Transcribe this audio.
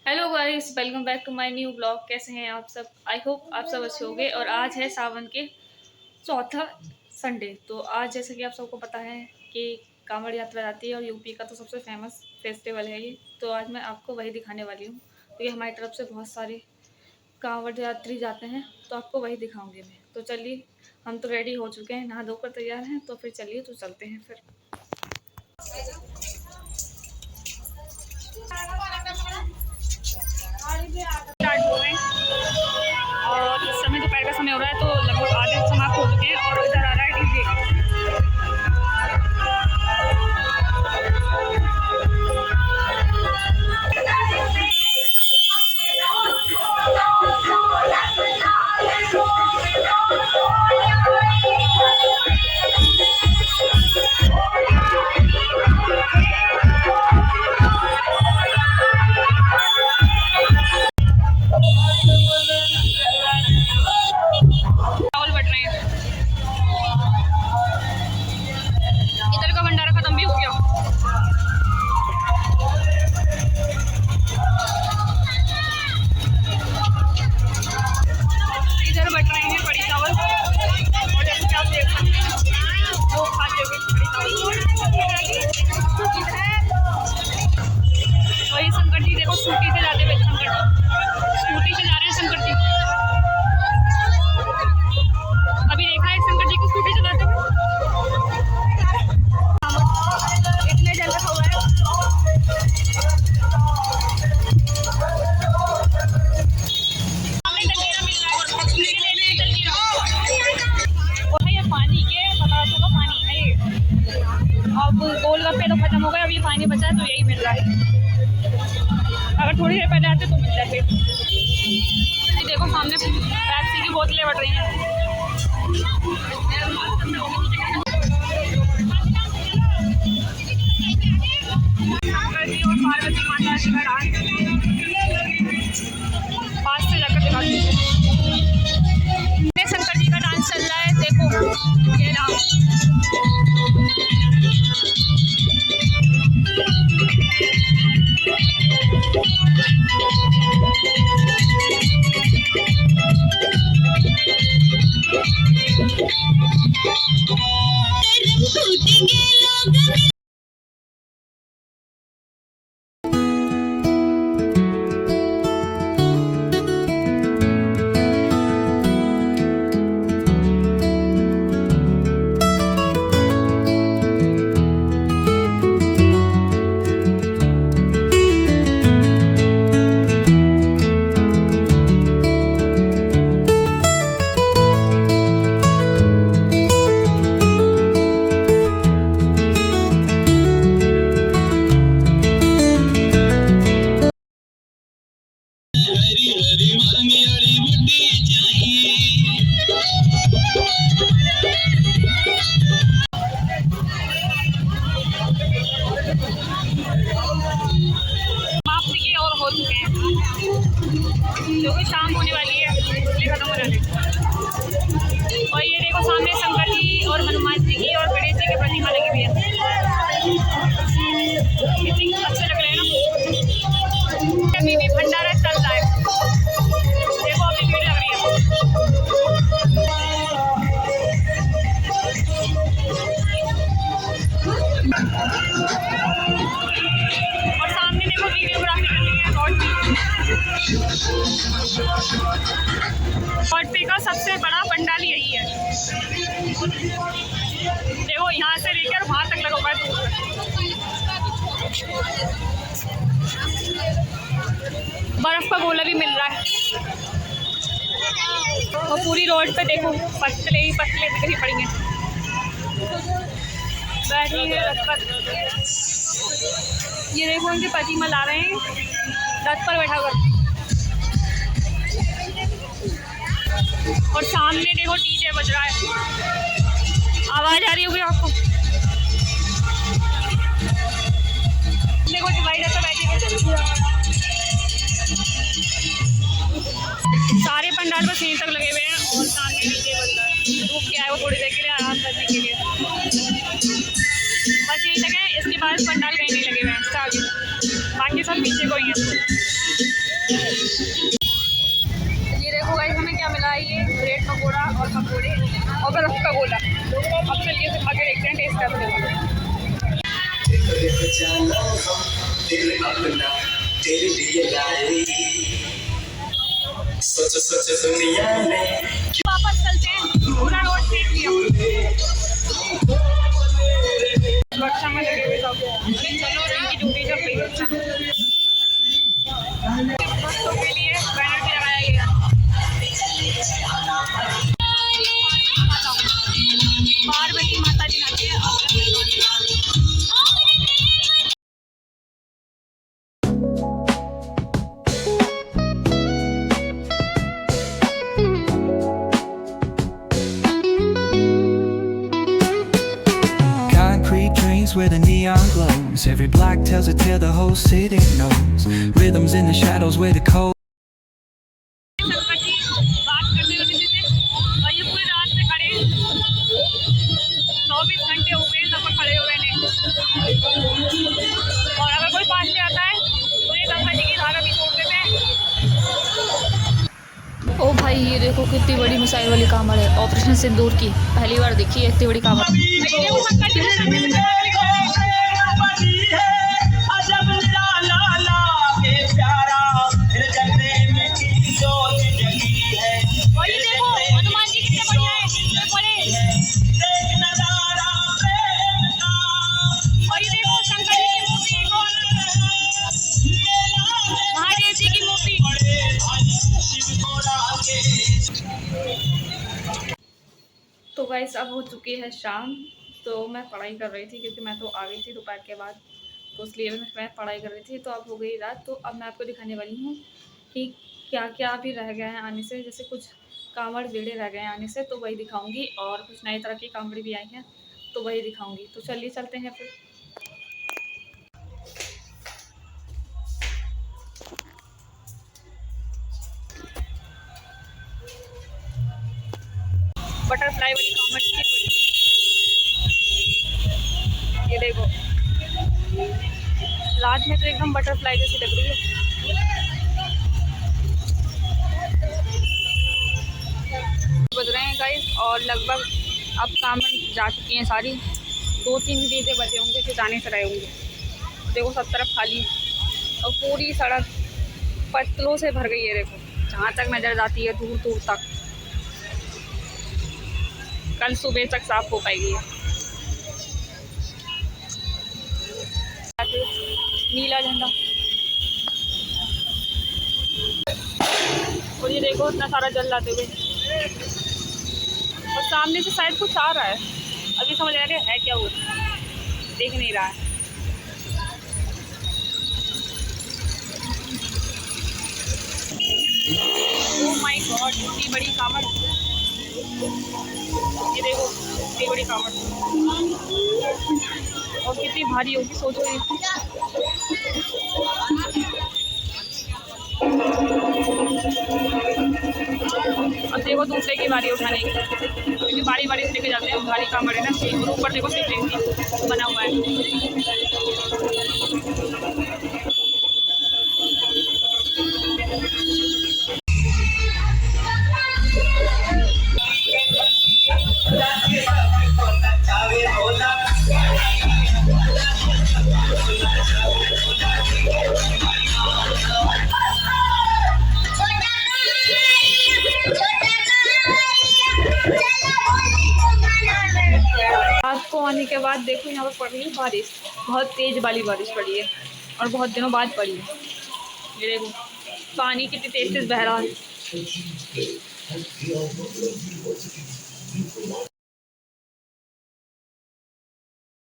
Hello guys, welcome back to my new blog. कैसे हैं आप सब? आई होप आप सब अच्छे होंगे। और आज है सावन के चौथा संडे। तो आज जैसे कि आप सबको पता है कि कांवड़ यात्रा जाती है और यूपी का तो सबसे फेमस फेस्टिवल है ये। तो आज मैं आपको वही दिखाने वाली हूँ। तो ये हमारी तरफ से बहुत सारे कांवड़ यात्री जाते हैं, तो आपको वही दिखाऊंगी मैं। तो चलिए, हम तो रेडी हो चुके हैं, नहा धोकर तैयार हैं। तो फिर चलिए, तो चलते हैं फिर। स्टार्ट हो गए और इस समय दोपहर का समय हो रहा है, तो लगभग आधे समाप्त हो चुके हैं। और इधर आ रहा है डीजे। चावल बट रहे हैं। इधर का भंडारा खत्म भी हो गया। इधर बट रहे हैं कड़ी चावल। और जैसे कि आप देख सकते हैं, वो खाते हुए कड़ी चावल। वही शंकर जी देखो, स्कूटी से जाते हुए। शंकर जी स्कूटी से जा रहे हैं। शंकर जी अभी देखा है शंकर जी को स्कूटी चलाते हुए। इतने जल रखा हुआ है। और ये पानी के पदार्थों का पानी है ये। अब गोलगप्पे तो खत्म हो गए, अब ये पानी बचा है, तो यही मिल रहा है। अगर थोड़ी देर पहले आते तो मिल जाते। देखो सामने पेप्सी की बोतलें बढ़ रही हैं। और पार्वती माता जी का डांस पास से जाकर दिखाती हूँ। शंकर जी का डांस चल रहा है, देखो ये डांस। हो चुके हैं, जो कि शाम होने वाली है, इसलिए खत्म हो जाने। और ये देखो सामने शंकर जी और हनुमान जी की और गणेश जी की प्रतिमा लगी हुई है। कितनी अच्छे लग रहे हैं ना। अभी भी भंडारा चल रहा है, देखो अभी भीड़ लग रही है। और सामने देखो वीडियोग्राफी करनी है रोड पे का सबसे बड़ा पंडाल यही है। देखो यहाँ से लेकर वहाँ तक लगा हुआ है। बर्फ का गोला भी मिल रहा है। और पूरी रोड पे देखो पतले ही पतले दिख रही पड़ी हैं, बैठी है रथ पर। ये देखो उनके पति ला रहे हैं रथ पर बैठा कर। और सामने देखो डीजे बज रहा है, आवाज आ रही होगी आपको। देखो डिवाइडर पे बैठे सारे पंडाल बस यहीं तक लगे हुए हैं। और सामने डीजे बज रहा है। रुक गया है वो थोड़ी देर के लिए आराम करने के लिए, बस यहीं तक है। इसके बाद पंडाल कहीं नहीं लगे हुए हैं, बाकी सब पीछे को ही है। ये देखो गाइस हमें क्या मिला है, ये ब्रेड पकौड़ा और पकौड़े और बर्फ का गोला। अब चलिए से खा के देखते हैं टेस्ट कैसे होगा। वापस चलते हैं, पूरा रोड देख लिया। बच्चा में लगे हुए सब चलो इनकी ड्यूटी जब गई बच्चों के लिए बैनर भी लगाया गया। पार्वती माता जी आती है। Where the neon glows, every block tells a tale the whole city knows. Rhythms in the shadows where the cold. बात करने लगे थे और ये पूरी रात से खड़े 24 घंटे हो गए सब खड़े हुए ने। और अगर कोई पास में आता है तो ये गंगा जी की धारा भी छोड़ देते हैं। ओ भाई ये देखो कितनी बड़ी मिसाइल वाली कामड़ है, ऑपरेशन सिंदूर की। पहली बार देखी है इतनी बड़ी कामड़। तो गाइस अब हो चुकी है शाम, तो मैं पढ़ाई कर रही थी क्योंकि मैं तो आ गई थी दोपहर के बाद, तो इसलिए मैं पढ़ाई कर रही थी। तो अब हो गई रात, तो अब मैं आपको दिखाने वाली हूँ कि क्या क्या अभी रह गया है आने से। जैसे कुछ कांवड़ बेड़े रह गए हैं आने से, तो वही दिखाऊंगी, और कुछ नई तरह की कांवड़ी भी आई हैं तो वही दिखाऊंगी। तो चलिए चलते हैं फिर। बटरफ्लाई वाली कांवड़ की ये देखो, रात में तो एकदम बटरफ्लाई जैसी लग रही है। बज रहे हैं गाइस और लगभग अब कांवड़ जा चुकी हैं सारी। 2-3 डीजे बचे होंगे फिर जाने से रहे होंगे। देखो सब तरफ खाली और पूरी सड़क पत्तलों से भर गई है। देखो जहाँ तक नज़र जाती है दूर दूर तक। कल सुबह तक साफ हो पाएगी। नीला झंडा और ये देखो इतना सारा जल लाते हुए, और सामने से शायद कुछ आ रहा है, अभी समझ आ रहा है क्या वो, देख नहीं रहा है। ओह माय गॉड इतनी बड़ी कांवड़, ये देखो इतनी बड़ी कांवड़ और कितनी भारी होगी सोचो। ये अब देखो दूसरे की बारी उठाने की, क्योंकि बारी बारी से लेके जाते हैं भारी कांवड़ है ना। और ऊपर देखो शिवलिंग बना हुआ है। रात को आने के बाद देखो यहाँ पर पड़ रही है बारिश, बहुत तेज़ वाली बारिश पड़ी है और बहुत दिनों बाद पड़ी है। ये देखो पानी कितनी तेज तेज बह रहा है।